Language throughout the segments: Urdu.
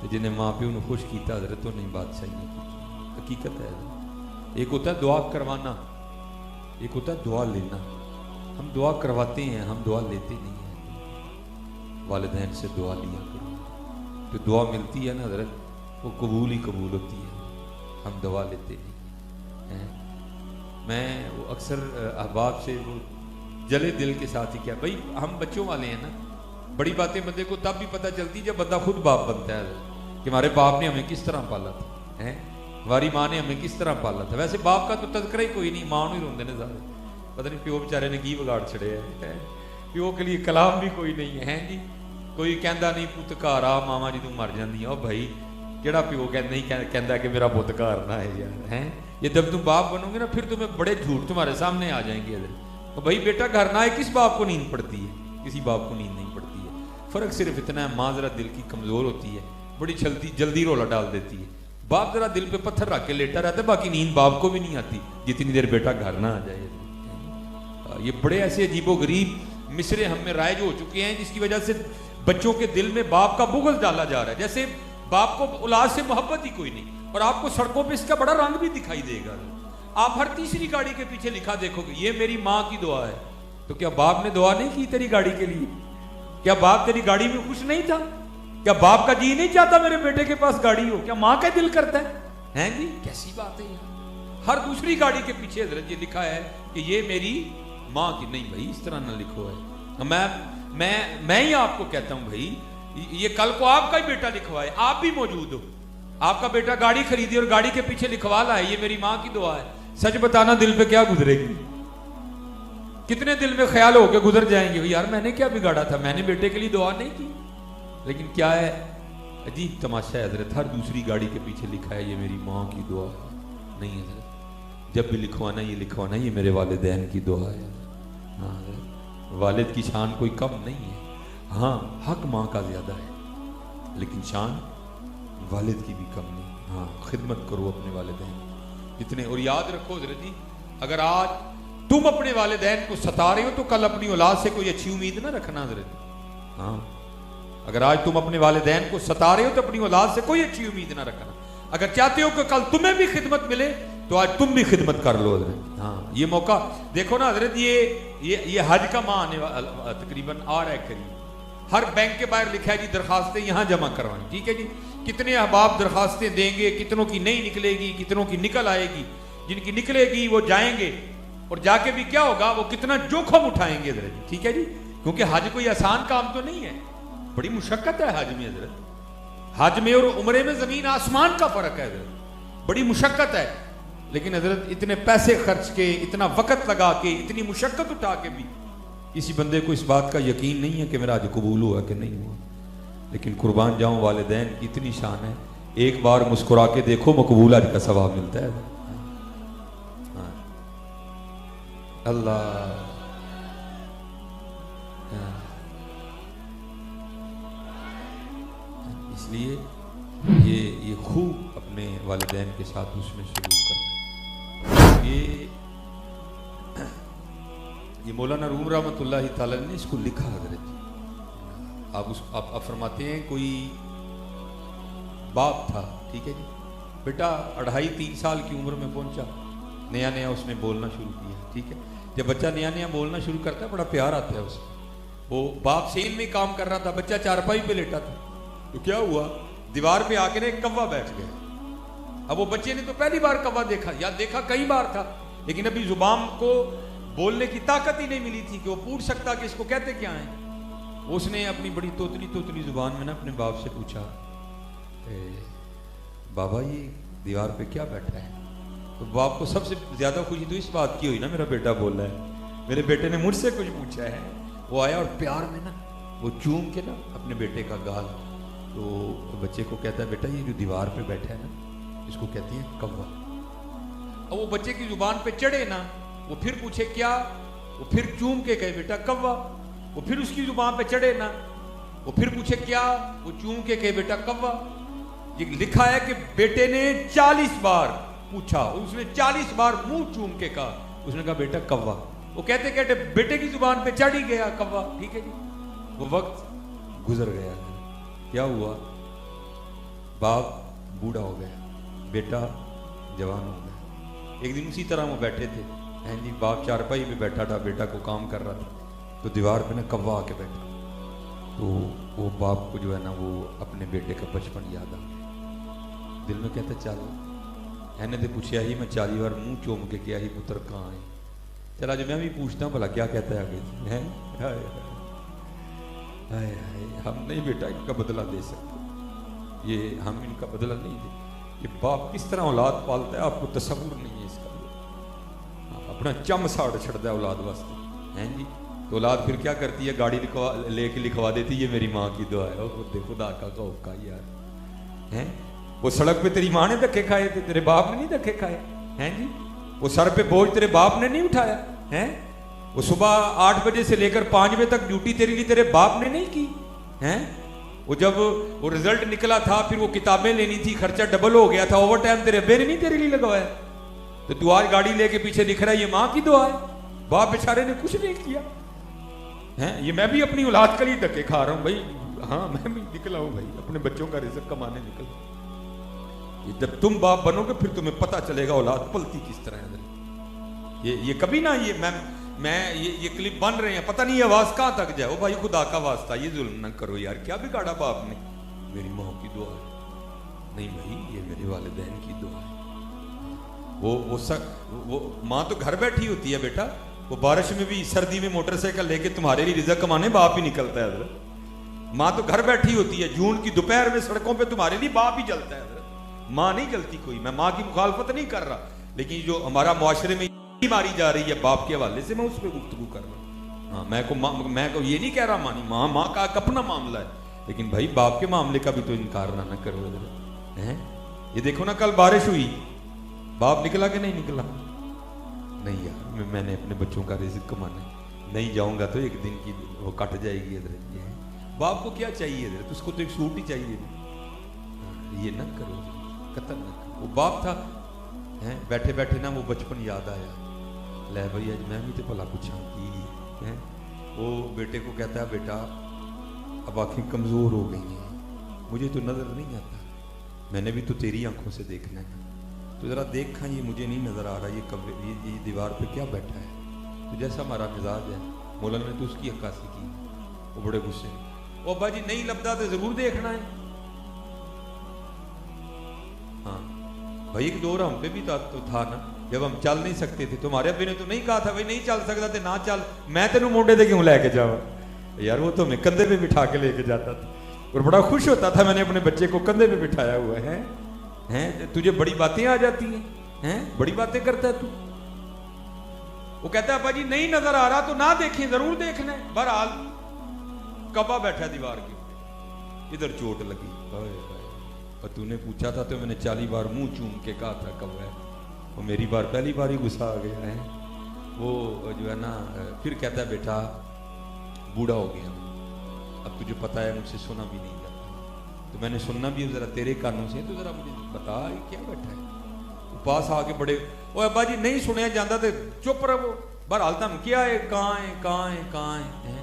تو جنہیں ماں پیو نے خوش کیتا حضرت تو نہیں بادشاہی نہیں کی. حقیقت ہے. ایک ہوتا ہے دعا کروانا, ایک ہوتا ہے دعا لینا. ہم دعا کرواتے ہیں, ہم دعا لیتے نہیں ہیں. والدین سے دعا لیا کرو, جو دعا ملتی ہے نا حضرت وہ قبول ہی قبول ہوتی ہے. ہم دعا لیتے نہیں. میں وہ اکثر احباب سے وہ جلے دل کے ساتھ ہی کیا, بھائی ہم بچوں والے ہیں نا, بڑی باتیں بندے کو تب بھی پتہ چلتی جب بندہ خود باپ بنتا ہے کہ ہمارے باپ نے ہمیں کس طرح پالا تھا, ہماری ماں نے ہمیں کس طرح پالا تھا. ویسے باپ کا تو تذکرہ ہی کوئی نہیں, ماں نہیں روندے نے سارے, پتہ نہیں پیو بیچارے نے کی بگاڑ چھڑے ہے. پیو کے لیے کلام بھی کوئی نہیں ہے جی. کوئی کہندا نہیں پت گھر آ ماما جی تو مر جاندی. او بھائی جڑا پیو نہیں کہندا کہ میرا پت گھر نہ ہے یار. یہ جب تم باپ بنو گے نا پھر تمہیں بڑے جھوٹ تمہارے سامنے آ جائیں گے. تو بھائی بیٹا گھر نہ آئے, کس باپ کو نیند پڑتی ہے؟ کسی باپ کو نیند نہیں پڑتی ہے. فرق صرف اتنا ہے, ماں ذرا دل کی کمزور ہوتی ہے, بڑی جلدی رولا ڈال دیتی ہے. باپ ذرا دل پہ پتھر رکھ کے لیٹا رہتا ہے, باقی نیند باپ کو بھی نہیں آتی جتنی دیر بیٹا گھر نہ آ جائے. یہ بڑے ایسے عجیب و غریب مصرے ہم میں رائج ہو چکے ہیں جس کی وجہ سے بچوں کے دل میں باپ کا بغض ڈالا جا رہا ہے, جیسے باپ کو اولاد سے محبت ہی کوئی نہیں. اور آپ کو سڑکوں پہ اس کا بڑا رنگ بھی دکھائی دے گا. آپ ہر تیسری گاڑی کے پیچھے لکھا دیکھو گے یہ میری ماں کی دعا ہے. تو کیا باپ نے دعا نہیں کی تیری گاڑی کے لیے؟ کیا باپ تیری گاڑی میں خوش نہیں تھا؟ کیا باپ کا جی نہیں چاہتا میرے بیٹے کے پاس گاڑی ہو؟ کیا ماں کا دل کرتا ہے جی؟ کیسی بات ہے یہ. ہر دوسری گاڑی کے پیچھے حضرت یہ لکھا ہے کہ یہ میری ماں کی. نہیں بھائی اس طرح نہ لکھو ہے. میں ہی آپ کو کہتا ہوں بھائی, یہ کل کو آپ کا ہی بیٹا لکھوائے, آپ بھی موجود ہو, آپ کا بیٹا گاڑی خریدی اور گاڑی کے پیچھے لکھوا لائے یہ میری ماں کی دعا ہے. سچ بتانا دل پہ کیا گزرے گی؟ کتنے دل میں خیال ہو کے گزر جائیں گے, یار میں نے کیا بگاڑا تھا, میں نے بیٹے کے لیے دعا نہیں کی. لیکن کیا ہے عجیب تماشا ہے حضرت, ہر دوسری گاڑی کے پیچھے لکھا ہے یہ میری ماں کی دعا ہے. نہیں حضرت, جب بھی لکھوانا یہ لکھوانا یہ میرے والدین کی دعا ہے. ہاں والد کی شان کوئی کم نہیں ہے, ہاں حق ماں کا زیادہ ہے لیکن شان والد کی بھی کم نہیں. ہاں خدمت کرو اپنے والدین جتنے. اور یاد رکھو حضرت جی, اگر آج تم اپنے والدین کو ستا رہے ہو تو کل اپنی اولاد سے کوئی اچھی امید نہ رکھنا حضرت. ہاں اگر آج تم اپنے والدین کو ستا رہے ہو تو اپنی اولاد سے کوئی اچھی امید نہ رکھنا. اگر چاہتے ہو کہ کل تمہیں بھی خدمت ملے تو آج تم بھی خدمت کر لو حضرت. ہاں یہ موقع دیکھو نا حضرت, یہ حج کا ماہ آنے والا تقریباً آ رہا ہے قریب. ہر بینک کے باہر لکھا ہے جی درخواستیں یہاں جمع کروائیں. ٹھیک ہے جی, کتنے احباب درخواستیں دیں گے, کتنوں کی نہیں نکلے گی, کتنوں کی نکل آئے گی. جن کی نکلے گی وہ جائیں گے اور جا کے بھی کیا ہوگا, وہ کتنا جوخم اٹھائیں گے حضرت. ٹھیک ہے جی, کیونکہ حج کوئی آسان کام تو نہیں ہے, بڑی مشقت ہے حج میں حضرت. حج میں اور عمرے میں زمین آسمان کا فرق ہے حضرت, بڑی مشقت ہے. لیکن حضرت اتنے پیسے خرچ کے, اتنا وقت لگا کے, اتنی مشقت اٹھا کے بھی کسی بندے کو اس بات کا یقین نہیں ہے کہ میرا حج قبول ہوا کہ نہیں ہوا. لیکن قربان جاؤں والدین کی اتنی شان ہے, ایک بار مسکرا کے دیکھو مقبول حج کا ثواب ملتا ہے. اللہ اس لیے یہ خوب اپنے والدین کے ساتھ اس میں سلوک کرنا. یہ مولانا روم رحمۃ اللہ تعالی نے اس کو لکھا حضرت. آپ فرماتے ہیں کوئی باپ تھا, ٹھیک ہے جی, بیٹا 2.5-3 سال کی عمر میں پہنچا, نیا نیا اس نے بولنا شروع کیا. ٹھیک ہے, جب بچہ نیا نیا بولنا شروع کرتا ہے بڑا پیار آتا ہے اسے. وہ باپ سین میں کام کر رہا تھا, بچہ چارپائی پہ لیٹا تھا, تو کیا ہوا, دیوار پہ آ کے ایک کوا بیٹھ گیا. اب وہ بچے نے تو پہلی بار کوا دیکھا, یا دیکھا کئی بار تھا, لیکن ابھی زبان کو بولنے کی طاقت ہی نہیں ملی تھی کہ وہ پوچھ سکتا کہ اس کو کہتے کیا ہیں. اس نے اپنی بڑی توتلی زبان میں نا اپنے باپ سے پوچھا, بابا یہ دیوار پہ کیا بیٹھا ہے؟ تو باپ کو سب سے زیادہ خوشی تو اس بات کی ہوئی نا, میرا بیٹا بول رہا ہے, میرے بیٹے نے مجھ سے کچھ پوچھا ہے. وہ آیا اور پیار میں نا وہ چوم کے نا اپنے بیٹے کا گال, تو بچے کو کہتا ہے بیٹا یہ جو دیوار پہ بیٹھا ہے نا اس کو کہتی ہے کوا. اور وہ بچے کی زبان پہ چڑھے نا, وہ پھر پوچھے کیا, وہ پھر چوم کے کہے بیٹا کوا. وہ پھر اس کی زبان پہ چڑھے نا, وہ پھر پوچھے کیا, وہ چوم کے کہے بیٹا کوا. یہ لکھا ہے کہ بیٹے نے 40 بار پوچھا, اس نے 40 بار منہ چوم کے کہا. اس نے کہا بیٹا کوا. وہ کہتے کہتے بیٹے کی زبان پہ چڑھ ہی گیا کوا. ٹھیک ہے جی, وہ وقت گزر گیا. کیا ہوا, باپ بوڑھا ہو گیا, بیٹا جوان ہو گیا. ایک دن اسی طرح وہ بیٹھے تھے, جی باپ چارپائی پہ بیٹھا تھا, بیٹا کو کام کر رہا تھا, تو دیوار پہ نا کوا آ کے بیٹھا. تو وہ باپ کو جو ہے نا وہ اپنے بیٹے کا بچپن یاد آ گیا. دل میں کہتا چل اینے تو پوچھا ہی, میں 40 بار منہ چوم کے کیا ہی پتر کہاں ہے, چلا جو میں بھی پوچھتا ہوں بھلا کیا کہتا ہے آگے. ہم نہیں بیٹا ان کا بدلہ دے سکتے, یہ ہم ان کا بدلہ نہیں دے. یہ باپ کس طرح اولاد پالتا ہے آپ کو تصور نہیں ہے اس کا. اپنا چم ساڑ چھڑتا ہے اولاد واسطے ہیں جی. تو اولاد پھر کیا کرتی ہے, گاڑی لے کے لکھوا دیتی, یہ میری ماں کی دعا ہے. خدا کا خوف کا یار ہیں. وہ سڑک پہ تیری ماں نے دھکے کھائے تھے, تیرے باپ نے نہیں دھکے کھائے ہیں جی. وہ سر پہ بوجھ تیرے باپ نے نہیں اٹھایا ہیں. وہ صبح 8 بجے سے لے کر 5 بجے تک ڈیوٹی تیرے لیے تیرے باپ نے نہیں کی ہیں. وہ جب وہ رزلٹ نکلا تھا, پھر وہ کتابیں لینی تھی, خرچہ ڈبل ہو گیا تھا, اوور ٹائم تیرے ابے نے نہیں تیرے لیے لگوایا. تو تو آج گاڑی لے کے پیچھے لکھ رہا ہے یہ ماں کی دعا ہے, باپ بیچارے نے کچھ نہیں کیا ہیں. یہ میں بھی اپنی اولاد کے لیے دھکے کھا رہا ہوں بھائی. ہاں میں بھی نکلا ہوں بھائی, اپنے بچوں کا رزق کمانے نکلا. جب تم باپ بنو گے پھر تمہیں پتہ چلے گا اولاد پلتی کس طرح ہے. یہ کبھی نہ یہ کلپ بن رہے ہیں, پتہ نہیں آواز کہاں تک جائے. وہ بھائی خدا کا واسطہ یہ ظلم نہ کرو یار, کیا بگاڑا باپ نے. میری ماں کی دعا ہے, نہیں بھائی یہ میرے والدین کی دعا ہے. وہ ماں تو گھر بیٹھی ہوتی ہے بیٹا, وہ بارش میں بھی سردی میں موٹر سائیکل لے کے تمہارے لیے رزق کمانے باپ ہی نکلتا ہے حضرت. ماں تو گھر بیٹھی ہوتی ہے, جون کی دوپہر میں سڑکوں پہ تمہارے لیے باپ ہی جلتا ہے حضرت, ماں نہیں جلتی کوئی. میں ماں کی مخالفت نہیں کر رہا, لیکن جو ہمارا معاشرے میں ماری جا رہی ہے باپ کے حوالے سے, میں اس پہ گفتگو کر رہا ہوں. ہاں میں کو یہ نہیں کہہ رہا ماں کا اپنا معاملہ ہے, لیکن بھائی باپ کے معاملے کا بھی تو انکار نہ کرو حضرت. یہ دیکھو نا کل بارش ہوئی, باپ نکلا کہ نہیں نکلا. نہیں یار میں نے اپنے بچوں کا رزق کمانا ہے, نہیں جاؤں گا تو ایک دن کی وہ کٹ جائے گی حضرت. باپ کو کیا چاہیے حضرت, اس کو تو ایک سوٹ ہی چاہیے. یہ نہ کرو, قتل نہ کرو. وہ باپ تھا, بیٹھے بیٹھے نا وہ بچپن یاد آیا. لے بھائی آج میں بھی تو بھلا پوچھا کی. وہ بیٹے کو کہتا ہے بیٹا اب آنکھیں کمزور ہو گئی ہیں, مجھے تو نظر نہیں آتا, میں نے بھی تو تیری آنکھوں سے دیکھنا ہے, تو ذرا دیکھا یہ مجھے نہیں نظر آ رہا یہ دیوار پہ کیا بیٹھا ہے. تو جیسا ہمارا مزاج ہے, مولانا نے تو اس کی عکاسی کی. وہ بڑے غصے میں, او ابا جی نہیں لبدا تو ضرور دیکھنا ہے. ہاں بھائی ایک دور ہم پہ بھی تو تھا نا, جب ہم چل نہیں سکتے تھے. تمہارے ابے نے تو نہیں کہا تھا بھائی نہیں چل سکتا تھے نہ چل, میں تینوں مونڈے دے کیوں لے کے جاؤں یار. وہ تو ہمیں کندھے پہ بٹھا کے لے کے جاتا تھا, اور بڑا خوش ہوتا تھا میں نے اپنے بچے کو کندھے پہ بٹھایا ہوا ہے. تجھے بڑی باتیں آ جاتی ہیں, بڑی باتیں کرتا ہے تو. وہ کہتا ہے ابا جی نہیں نظر آ رہا تو نہ دیکھیں, ضرور دیکھنا ہے. بہرحال کعبہ بیٹھا دیوار کے اوپر, ادھر چوٹ لگی. اور تو نے پوچھا تھا تو میں نے 40 بار منہ چوم کے کہا تھا کعبہ ہے. وہ میری بار پہلی بار ہی غصہ آ گیا ہے. وہ جو ہے نا پھر کہتا ہے بیٹا بوڑھا ہو گیا, اب تجھے پتا ہے مجھ سے سنا بھی نہیں جاتا, تو میں نے سننا بھی ذرا تیرے کانوں سے, تو ذرا مجھے بتا یہ کیا بیٹھا ہے. وہ پاس آ کے بڑے, او ابا جی نہیں سنیا جاتا تو چپ رہو. بہرحال تم کیا ہے, کہاں ہے.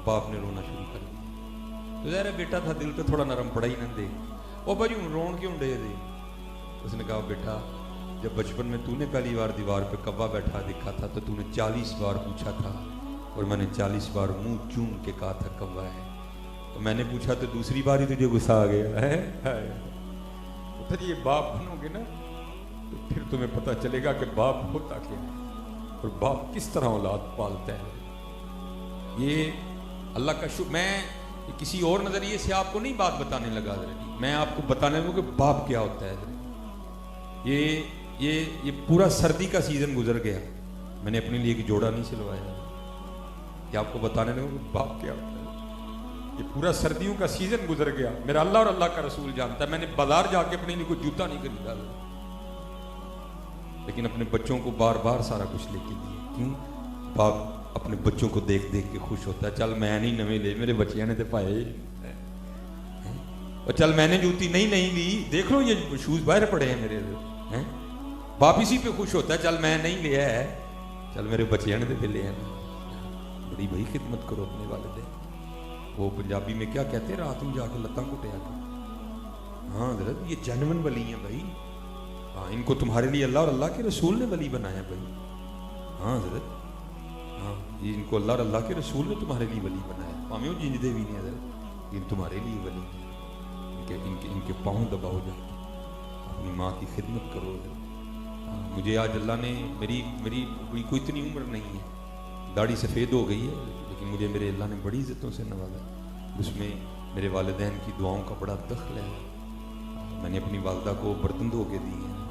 باپ نے رونا شروع کر دیا. تو ظاہر بیٹا تھا, دل تو تھوڑا نرم پڑا ہی نہ دے. او ابا جی رون کیوں ڈے دے. اس نے کہا بیٹا جب بچپن میں تو نے پہلی بار دیوار پہ کعبہ بیٹھا دیکھا تھا تو تو نے 40 بار پوچھا تھا, اور میں نے 40 بار منہ چوم کے کہا تھا کعبہ ہے. تو میں نے پوچھا تو دوسری بار ہی تجھے غصہ آ گیا ہے. پھر یہ باپ بنو گے نا تو پھر تمہیں پتہ چلے گا کہ باپ ہوتا کیا ہے اور باپ کس طرح اولاد پالتا ہے. یہ اللہ کا شکر. میں کسی اور نظریے سے آپ کو نہیں بات بتانے لگا, میں آپ کو بتانے لگا کہ باپ کیا ہوتا ہے. یہ پورا سردی کا سیزن گزر گیا, میں نے اپنے لیے ایک جوڑا نہیں سلوایا. یہ آپ کو بتانے لگا کہ باپ کیا ہوتا ہے. یہ پورا سردیوں کا سیزن گزر گیا, میرا اللہ اور اللہ کا رسول جانتا ہے. میں نے بازار جا کے اپنے لیے کوئی جوتا نہیں خریدا, لیکن اپنے بچوں کو بار بار سارا کچھ لے کے دیے. کیوں؟ باپ اپنے بچوں کو دیکھ دیکھ کے خوش ہوتا ہے. چل میں نہیں نویں لے, میرے بچیاں نے تو پائے, اور چل میں نے جوتی نہیں لی, دیکھ لو یہ شوز باہر پڑے ہیں میرے. باپ اسی پہ خوش ہوتا ہے, چل میں نہیں لیا ہے, چل میرے بچیاں نے تو لے ہیں. بڑی بھائی خدمت کرو اپنے والدین. وہ پنجابی میں کیا کہتے ہیں, رات میں جا کے لتاں کٹیا کر. ہاں حضرت یہ جنون ولی ہیں بھائی. ہاں ان کو تمہارے لیے اللہ اور اللہ کے رسول نے ولی بنایا بھائی. ہاں حضرت ہاں یہ ان کو اللہ اور اللہ کے رسول نے تمہارے لیے ولی بنایا. پامیوں جنج دے بھی نہیں حضرت ان تمہارے لیے ولی ان کے پاؤں دباؤ جا کے اپنی ماں کی خدمت کرو. مجھے آج اللہ نے میری کوئی اتنی عمر نہیں ہے, داڑھی سفید ہو گئی ہے, لیکن مجھے میرے اللہ نے بڑی عزتوں سے نوازا. اس میں میرے والدین کی دعاؤں کا بڑا دخل ہے. میں نے اپنی والدہ کو برتن دھو کے دیے ہیں,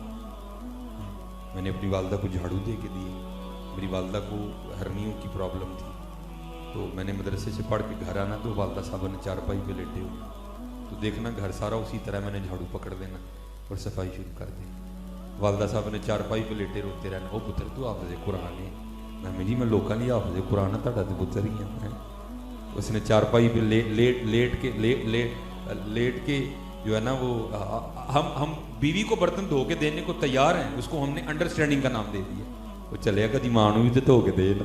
میں نے اپنی والدہ کو جھاڑو دے کے دیے. میری والدہ کو ہرنیوں کی پرابلم تھی, تو میں نے مدرسے سے پڑھ کے گھر آنا تو والدہ صاحبہ نے چارپائی پہ لیٹے ہوئے, تو دیکھنا گھر سارا اسی طرح میں نے جھاڑو پکڑ دینا اور صفائی شروع کر دی. والدہ صاحب نے چارپائی پہ لیٹے روتے رہنا, وہ پتر تو حافظ قرآن ہے. میں جی میں لوکاں نہیں حافظ قرآن تھوڑا تو پتر ہی ہیں. اس نے چارپائی پہ لیٹ کے جو ہے نا وہ ہم بیوی کو برتن دھو کے دینے کو تیار ہیں, اس کو ہم نے انڈرسٹینڈنگ کا نام دے دیا. وہ چلے گا دی ماں بھی تو دھو کے دے نا,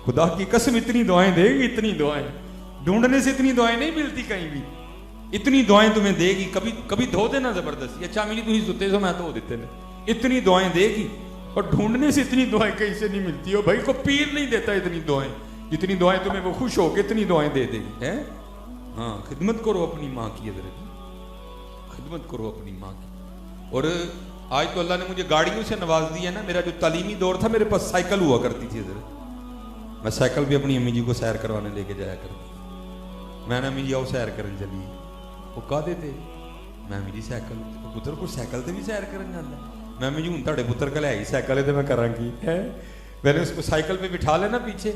خدا کی قسم اتنی دعائیں دے گی, اتنی دعائیں ڈھونڈنے سے اتنی دعائیں نہیں ملتی کہیں بھی. اتنی دعائیں تمہیں دے گی, کبھی دھو دینا زبردستی. اچھا میری تھی ستے سو میں دھو دیتے نا, اتنی دعائیں دے گی. اور ڈھونڈنے سے اتنی دعائیں کہیں سے نہیں ملتی. ہو بھائی کو پیر نہیں دیتا اتنی دعائیں, جتنی دعائیں تمہیں وہ خوش ہو کے اتنی دعائیں دے دے گی. ہے ہاں خدمت کرو اپنی ماں کی حضرت, خدمت کرو اپنی ماں کی. اور آج تو اللہ نے مجھے گاڑیوں سے نواز دیا نا. میرا جو تعلیمی دور تھا میرے پاس سائیکل ہوا کرتی تھی حضرت, میں سائیکل بھی اپنی امی جی کو سیر کروانے لے کے جایا کرتا. میں نے امی جی آؤ سیر کرنے چلی, وہ کہا دیتے میں امی جی سائیکل پتر کو سائیکل سے بھی سیر کرنے جانا. میں امی جی ہوں تھوڑے پتر کا لے آئی سائیکل ہے تو میں کراں گی. میں نے اس کو سائیکل پہ بٹھا لینا پیچھے,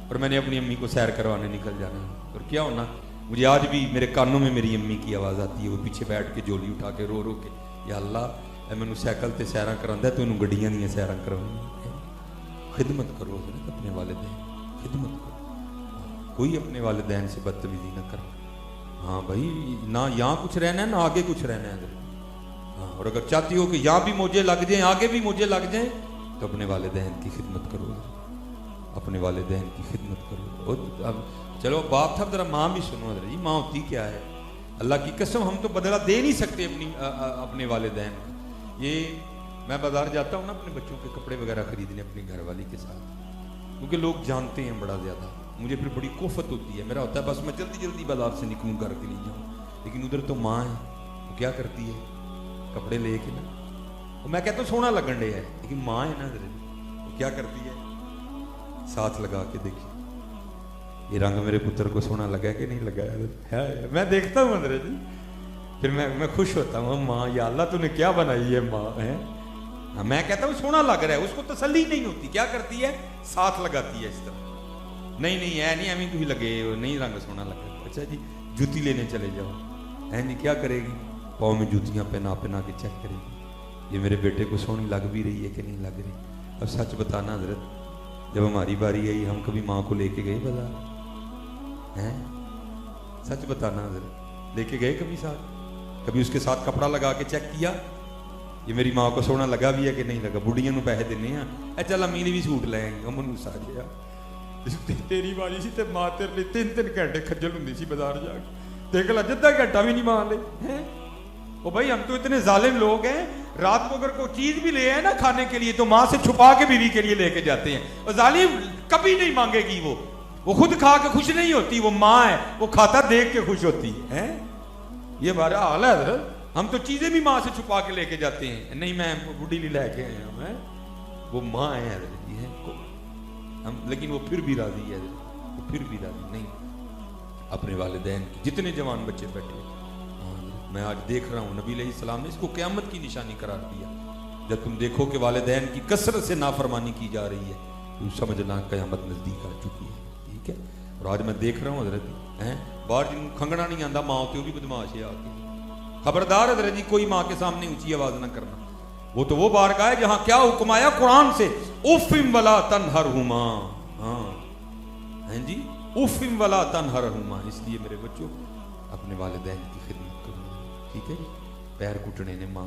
اور میں نے اپنی امی کو سیر کروانے نکل جانا. اور کیا ہونا, مجھے آج بھی میرے کانوں میں میری امی کی آواز آتی ہے, وہ پیچھے بیٹھ کے جولی اٹھا کے رو رو کے, یا اللہ اے مینوں سائیکل تے سیراں کراوندا ہے تو انہوں گڈیاں دیاں سیراں کراوندا. خدمت کرو حضرت اپنے والدین, خدمت کرو. کوئی اپنے والدین سے بدتمیزی نہ کرو. ہاں بھائی نہ یہاں کچھ رہنا ہے نہ آگے کچھ رہنا ہے حضرت. ہاں اور اگر چاہتی ہو کہ یہاں بھی موجے لگ جائیں آگے بھی موجے لگ جائیں تو اپنے والدین کی خدمت کرو, اپنے والدین کی خدمت کرو. اور اب چلو باپ تھا, ذرا ماں بھی سنو حضرت جی. ماں ہوتی کیا ہے, اللہ کی قسم ہم تو بدلہ دے نہیں سکتے اپنے والدین کا. یہ میں بازار جاتا ہوں نا اپنے بچوں کے کپڑے وغیرہ خریدنے اپنی گھر والی کے ساتھ, کیونکہ لوگ جانتے ہیں بڑا زیادہ. مجھے پھر بڑی کوفت ہوتی ہے, میرا ہوتا ہے بس میں جلدی جلدی بازار سے نکلوں گھر کے لیے جاؤں. لیکن ادھر تو ماں ہے, وہ کیا کرتی ہے کپڑے لے کے نا, میں کہتا ہوں سونا لگن ڈے ہے, لیکن ماں ہے نا حضرت, وہ کیا کرتی ہے ساتھ لگا کے دیکھیے یہ رنگ میرے پتر کو سونا لگا کہ نہیں لگا ہے. میں دیکھتا ہوں حضرت جی, پھر میں خوش ہوتا ہوں, ماں یا اللہ تو نے کیا بنائی ہے ماں ہے. میں کہتا ہوں سونا لگ رہا ہے, اس کو تسلی نہیں ہوتی, کیا کرتی ہے ساتھ لگاتی ہے اس طرح. نہیں نہیں ہے نہیں امی تھی لگے نہیں رنگ سونا لگا. اچھا جی جوتی لینے چلے جاؤ, ہے نہیں کیا کرے گی پاؤں میں جوتیاں پہنا پہنا کے چیک کرے گی یہ میرے بیٹے کو سونی لگ بھی رہی ہے کہ نہیں لگ رہی. اب سچ بتانا حضرت جب ہماری باری آئی ہم کبھی ماں کو لے کے گئے بازار ہیں, سچ بتانا حضرت لے کے گئے کبھی ساتھ, کبھی اس کے ساتھ کپڑا لگا کے چیک کیا یہ میری ماں کو سونا لگا بھی ہے کہ نہیں لگا. بڑھیاں نو پیسے دینے ہیں, اے چل امی نے بھی سوٹ لے آئیں گے, منوس آ گیا تیری والی سی تے ماں تیرے لیے 3 گھنٹے کھجل ہوندی سی بازار جا کے, دیکھ لا جدہ گھنٹہ بھی نہیں مان لے. او بھائی ہم تو اتنے ظالم لوگ ہیں, رات کو اگر کوئی چیز بھی لے آئے نا کھانے کے لیے تو ماں سے چھپا کے بیوی کے لیے لے کے جاتے ہیں. اور ظالم کبھی نہیں مانگے گی, وہ خود کھا کے خوش نہیں ہوتی, وہ ماں ہے وہ کھاتا دیکھ کے خوش ہوتی ہے. یہ ہمارا حال ہے حضرت, ہم تو چیزیں بھی ماں سے چھپا کے لے کے جاتے ہیں. نہیں میں بڈھی لی لے کے آیا ہوں, وہ ماں ہے حضرت جی ہے ہم, لیکن وہ پھر بھی راضی ہے حضرت, وہ پھر بھی راضی نہیں اپنے والدین کی. جتنے جوان بچے بیٹھے میں آج دیکھ رہا ہوں, نبی علیہ السلام نے اس کو قیامت کی نشانی قرار دیا. جب تم دیکھو کہ والدین کی کثرت سے نافرمانی کی جا رہی ہے تو سمجھنا قیامت نزدیک آ چکی ہے. ٹھیک ہے, اور آج میں دیکھ رہا ہوں حضرت باہر جن کو کھنگنا نہیں آتا ماں ہوتی وہ بھی بدماش ہے. آ کے خبردار حضرت جی کوئی ماں کے سامنے اونچی آواز نہ کرنا. وہ تو وہ بارگاہ ہے جہاں کیا حکم آیا قرآن سے, اف ولا تنہرہما. ہاں جی اف ولا تنہرہما. اس لیے میرے بچوں اپنے والدین کی خدمت کرو. ٹھیک ہے جی, پیر کٹنے نے ماں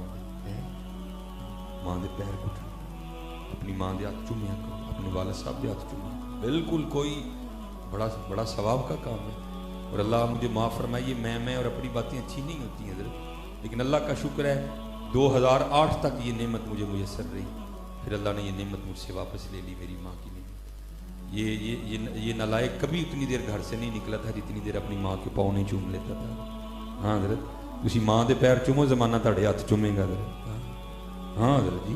دے پیر کٹنے, اپنی ماں دے ہاتھ چومیا کرو, اپنے والد صاحب دے ہاتھ چومیا کرو. بالکل کوئی بڑا ثواب کا کام ہے. اور اللہ مجھے معاف فرمائیے, میں اور اپنی باتیں اچھی نہیں ہوتی ہیں حضرت, لیکن اللہ کا شکر ہے 2008 تک یہ نعمت مجھے میسر رہی. پھر اللہ نے یہ نعمت مجھ سے واپس لے لی, میری ماں کی نعمت. یہ نالائق کبھی اتنی دیر گھر سے نہیں نکلا تھا جتنی دیر اپنی ماں کے پاؤں نہیں چوم لیتا تھا. ہاں حضرت, تسی ماں دے پیر چومو, زمانہ تہاڈے ہاتھ چومے گا حضرت. ہاں حضرت جی,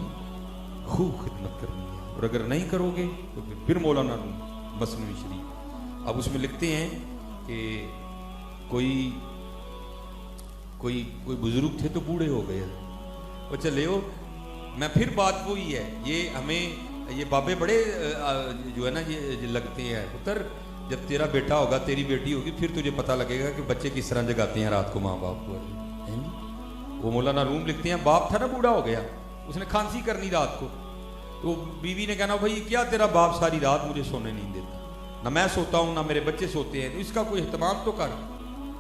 خوب خدمت کرنی ہے, اور اگر نہیں کرو گے تو پھر مولانا مثنوی شریف اب اس میں لکھتے ہیں کہ کوئی بزرگ تھے تو بوڑھے ہو گئے. وہ چلے ہو, میں پھر بات وہی ہے, یہ ہمیں یہ بابے بڑے جو ہے نا یہ لگتے ہیں. پتر جب تیرا بیٹا ہوگا, تیری بیٹی ہوگی, پھر تجھے پتہ لگے گا کہ بچے کس طرح جگاتے ہیں رات کو ماں باپ کو. وہ مولانا روم لکھتے ہیں, باپ تھا نا بوڑھا ہو گیا, اس نے کھانسی کرنی رات کو, تو بیوی نے کہنا بھائی کیا تیرا باپ ساری رات مجھے سونے نہیں دیتا, نہ میں سوتا ہوں نہ میرے بچے سوتے ہیں, تو اس کا کوئی اہتمام تو کر.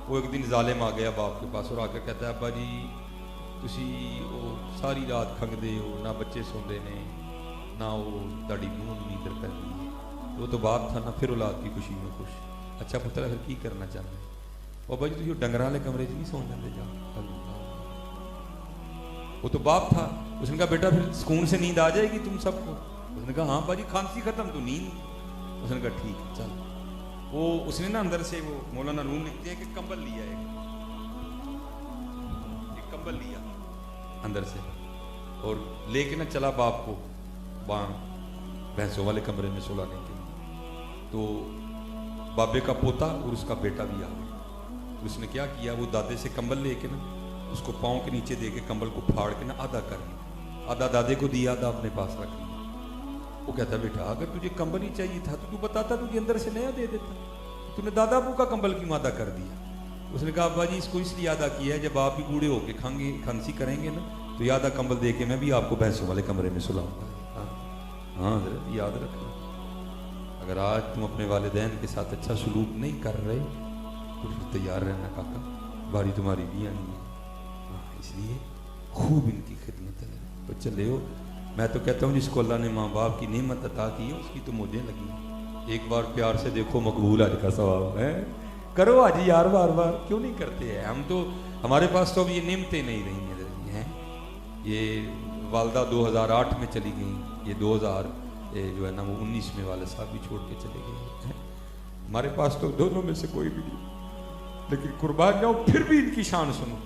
وہ ایک دن ظالم آ گیا باپ کے پاس اور آ کر کہتا ہے ابا جی تسی وہ ساری رات کھنگدے ہو, نہ بچے سوندے نے نہ وہ تاڑی منہ نیندر پہنی ہے. وہ تو باپ تھا نا, پھر اولاد کی خوشی میں خوش. اچھا پتر پھر کی کرنا چاہتے ہیں؟ ابا جی تسی ڈنگر والے کمرے نہیں سو جاتے جا. وہ تو باپ تھا, اس نے کہا بیٹا پھر سکون سے نیند آ جائے گی تم سب کو. اس نے کہا ہاں باجی کھانسی ختم تو نیند. اس نے کہا ٹھیک ہے چل. وہ اس نے نا اندر سے, وہ مولانا روم لکھتے ہیں کہ کمبل لیا, ایک کمبل لیا اندر سے اور لے کے نا چلا باپ کو بھینسوں والے کمرے میں سلانے کے لیے. تو بابے کا پوتا اور اس کا بیٹا بھی آ گیا. اس نے کیا کیا, وہ دادے سے کمبل لے کے نا اس کو پاؤں کے نیچے دے کے کمبل کو پھاڑ کے نا آدھا کر لیا, آدھا دادے کو دیا, آدھا اپنے پاس رکھ لیا. وہ کہتا بیٹا اگر تجھے کمبل ہی چاہیے تھا تو بتاتا, تجھے اندر سے نیا دے دیتا, تو نے دادا ابو کا کمبل کیوں آدھا کر دیا. اس نے کہا ابا جی اس کو اس لیے آدھا کیا ہے, جب آپ بھی بوڑھے ہو کے کھانسی کریں گے نا تو یہ آدھا کمبل دے کے میں بھی آپ کو بھینسوں والے کمرے میں سلاؤں گا. ہاں حضرت یاد رکھنا, اگر آج تم اپنے والدین کے ساتھ اچھا سلوک نہیں کر رہے تو پھر تیار رہنا کاکا, باری تمہاری بھی آنی ہے. اس لیے خوب ان کی خدمت ہے. تو چلے ہو, میں تو کہتا ہوں جس کو اللہ نے ماں باپ کی نعمت عطا کی ہے اس کی تو موجیں لگی. ایک بار پیار سے دیکھو, مقبول حج کا ثواب ہے, کرو حج یار, بار بار کیوں نہیں کرتے ہیں ہم. تو ہمارے پاس تو اب یہ نعمتیں نہیں رہی ہیں. یہ والدہ 2008 میں چلی گئیں, یہ 2000 جو ہے نا وہ 19 میں والد صاحب بھی چھوڑ کے چلے گئے. ہمارے پاس تو دونوں میں سے کوئی بھی نہیں, لیکن قربان جاؤ پھر بھی ان کی شان سنو.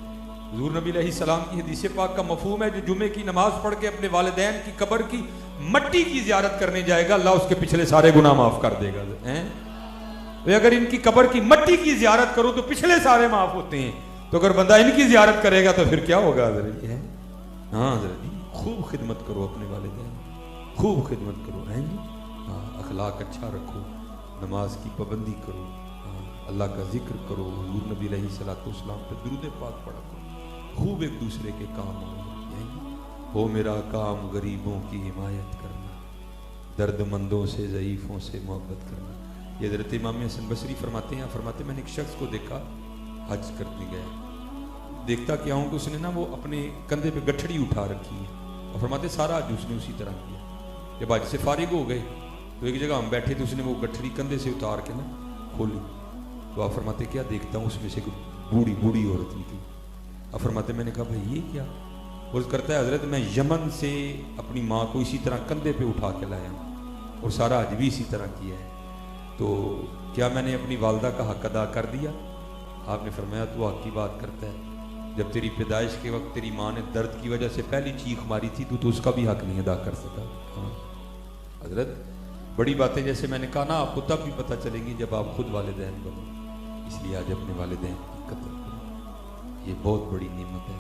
حضور نبی علیہ السلام کی حدیث پاک کا مفہوم ہے, جو جمعے کی نماز پڑھ کے اپنے والدین کی قبر کی مٹی کی زیارت کرنے جائے گا, اللہ اس کے پچھلے سارے گناہ معاف کر دے گا. اگر ان کی قبر کی مٹی کی زیارت کرو تو پچھلے سارے معاف ہوتے ہیں, تو اگر بندہ ان کی زیارت کرے گا تو پھر کیا ہوگا حضرت. ہاں حضرت خوب خدمت کرو اپنے والدین, خوب خدمت کرو. اخلاق اچھا رکھو, نماز کی پابندی کرو, اللہ کا ذکر کرو, حضور نبی علیہ السلام پہ درود پاک پڑھا کرو, خوب ایک دوسرے کے کام آؤ. ہو میرا کام غریبوں کی حمایت کرنا, درد مندوں سے ضعیفوں سے محبت کرنا. یہ حضرت امام حسن بصری فرماتے ہیں, میں نے ایک شخص کو دیکھا حج کرنے گیا, دیکھتا کیا ہوں کہ اس نے نا وہ اپنے کندھے پہ گٹھڑی اٹھا رکھی ہے, اور فرماتے سارا حج اس نے اسی طرح کیا. جب حج سے فارغ ہو گئے تو ایک جگہ ہم بیٹھے تھے, اس نے وہ گٹھڑی کندھے سے اتار کے نا کھولی. تو آپ فرماتے کیا دیکھتا ہوں, اس میں سے کوئی بوڑھی عورت نکلی. آپ فرماتے میں نے کہا بھائی یہ کیا؟ اور کرتا ہے حضرت میں یمن سے اپنی ماں کو اسی طرح کندھے پہ اٹھا کے لایا ہوں اور سارا حج بھی اسی طرح کیا ہے, تو کیا میں نے اپنی والدہ کا حق ادا کر دیا؟ آپ نے فرمایا تو حق کی بات کرتا ہے, جب تیری پیدائش کے وقت تیری ماں نے درد کی وجہ سے پہلی چیخ ماری تھی تو اس کا بھی حق نہیں ادا کر سکا. حضرت بڑی باتیں جیسے میں نے کہا نا آپ کو تب بھی پتہ چلیں گی جب آپ خود والدین بنو. اس لیے آج اپنے والدین کی قدر کرو, یہ بہت بڑی نعمت ہے,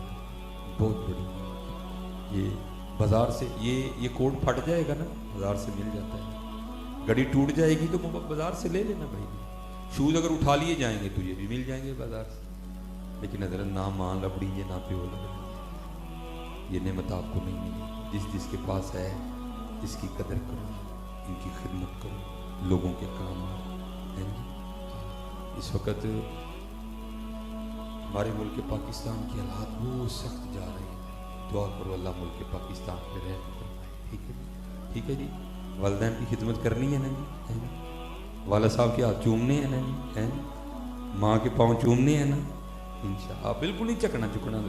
بہت بڑی نعمت. یہ بازار سے یہ کوٹ پھٹ جائے گا نا, بازار سے مل جاتا ہے. گھڑی ٹوٹ جائے گی تو بازار سے لے لینا بھائی. شوز اگر اٹھا لیے جائیں گے تو یہ بھی مل جائیں گے بازار سے. لیکن حضرت نہ ماں لبڑی یہ نہ پیو لبڑی, یہ نعمت آپ کو نہیں ملی. جس کے پاس ہے اس کی قدر کرو, ان کی خدمت کرو, لوگوں کے کام آؤ. اس وقت ہمارے ملک پاکستان کی حالات بہت سخت جا رہے ہیں, دعا کرو اللہ ملک پاکستان پہ رحم فرمائے. ٹھیک ہے جی, والدین کی خدمت کرنی ہے نا جی, والد صاحب کے ہاتھ چومنے ہیں نا جی, ماں کے پاؤں چومنے ہیں نا انشاءاللہ. بالکل نہیں چکنا چکنا جی,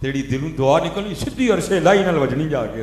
ਤੇਰੀ ਦਿਲੋਂ ਦੁਆ ਨਿਕਲਣੀ ਸਿੱਧੀ ਅਰਸ਼ੇ ਲਾਈ ਨਾਲ ਵਜਣੀ ਜਾ ਕੇ,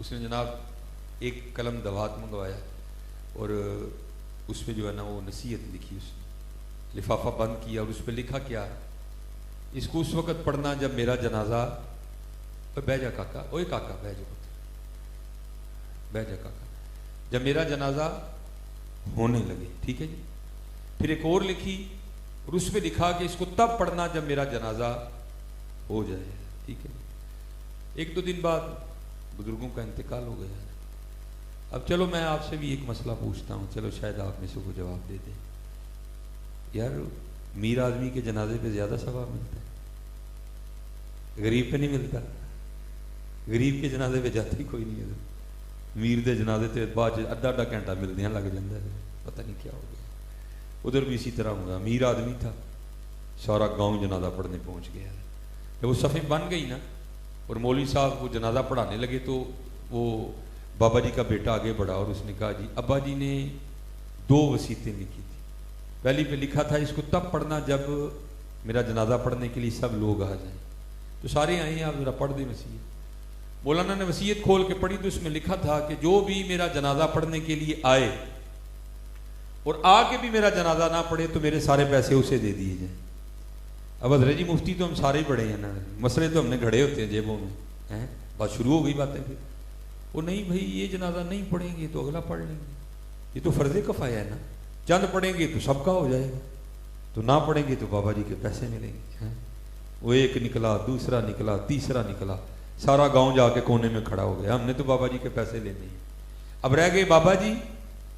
اس نے جناب ایک قلم دوات منگوایا اور اس پہ جو ہے نا وہ نصیحت لکھی، اس نے لفافہ بند کیا اور اس پہ لکھا کیا، اس کو اس وقت پڑھنا جب میرا جنازہ، بہ جا کاکا، اوے کاکا بہ جا، بہ جا کاکا، جب میرا جنازہ ہونے لگے، ٹھیک ہے جی۔ پھر ایک اور لکھی اور اس پہ لکھا کہ اس کو تب پڑھنا جب میرا جنازہ ہو جائے، ٹھیک ہے۔ ایک دو دن بعد بزرگوں کا انتقال ہو گیا۔ اب چلو میں آپ سے بھی ایک مسئلہ پوچھتا ہوں، چلو شاید آپ میں سے کو جواب دے دیں، یار امیر آدمی کے جنازے پہ زیادہ ثواب ملتا ہے، غریب پہ نہیں ملتا؟ غریب کے جنازے پہ جاتا ہی کوئی نہیں ہے، امیر دے جنازے تے بعد ادھا ادھا گھنٹہ ملدیاں لگ جاتا ہے، پتہ نہیں کیا ہو گیا۔ ادھر بھی اسی طرح ہوگا، امیر آدمی تھا، سارا گاؤں جنازہ پڑھنے پہنچ گیا، جب وہ صفیں بن گئی نا اور مولوی صاحب وہ جنازہ پڑھانے لگے تو وہ بابا جی کا بیٹا آگے بڑھا اور اس نے کہا جی ابا جی نے 2 وصیتیں لکھی تھی، پہلی پہ لکھا تھا اس کو تب پڑھنا جب میرا جنازہ پڑھنے کے لیے سب لوگ آ جائیں، تو سارے آئے ہیں، آپ ذرا پڑھ دیں وصیت۔ مولانا نے وصیت کھول کے پڑھی تو اس میں لکھا تھا کہ جو بھی میرا جنازہ پڑھنے کے لیے آئے اور آ کے بھی میرا جنازہ نہ پڑھے تو میرے سارے پیسے اسے دے دیے جائیں۔ اب حضرت جی مفتی تو ہم سارے ہی بڑے ہیں نا، مسئلے تو ہم نے گھڑے ہوتے ہیں جیبوں میں، بات شروع ہو گئی باتیں پھر وہ نہیں بھائی یہ جنازہ نہیں پڑھیں گے تو اگلا پڑھ لیں گے، یہ تو فرض کفایہ ہے نا، چند پڑھیں گے تو سب کا ہو جائے گا، تو نہ پڑھیں گے تو بابا جی کے پیسے ملیں گے۔ وہ ایک نکلا، دوسرا نکلا، تیسرا نکلا، سارا گاؤں جا کے کونے میں کھڑا ہو گیا، ہم نے تو بابا جی کے پیسے لینے ہیں۔ اب رہ گئے بابا جی،